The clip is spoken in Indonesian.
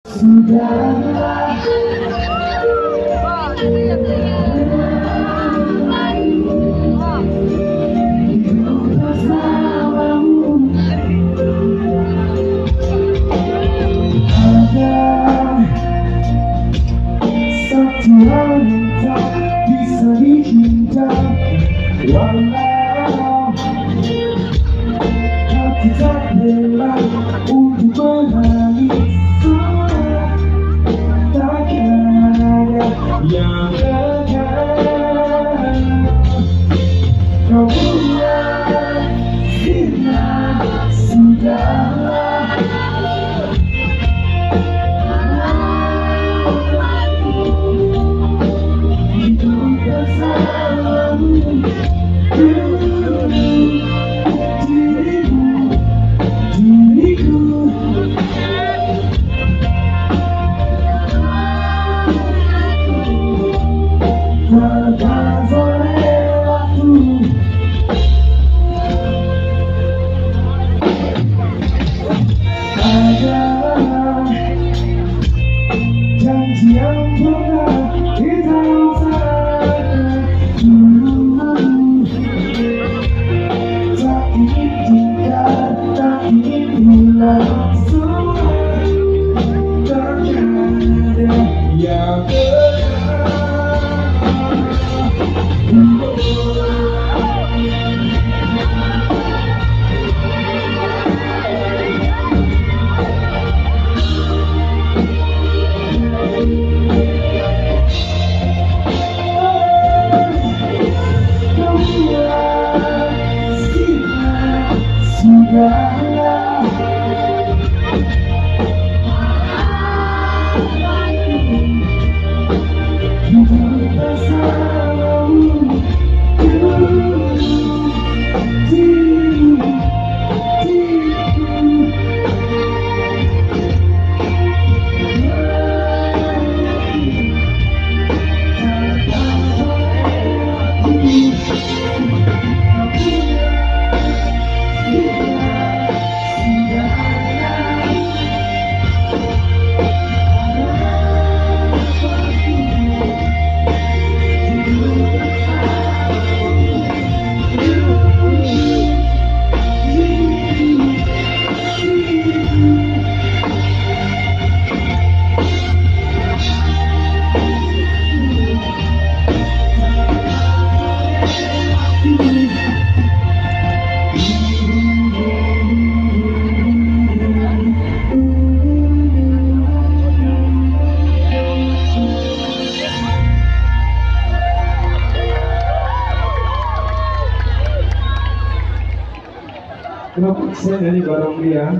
Sudahlah, hidup bersamamu. Ada satu hal yang tak bisa dicinta, walau hati tak rela untuk menangis. Takkan ada yang gagal. Kau buat sinar, sudahlah. Hidup bersamamu, diriku. Takkan boleh waktu ada janji yang pernah kita usahakan dulu. Tak ingin tinggal, tak ingin hilang semua. Takkan ada yang sudahlah. Hidup bersamamu, diriku. Kenapa saya nyanyi bareng dia?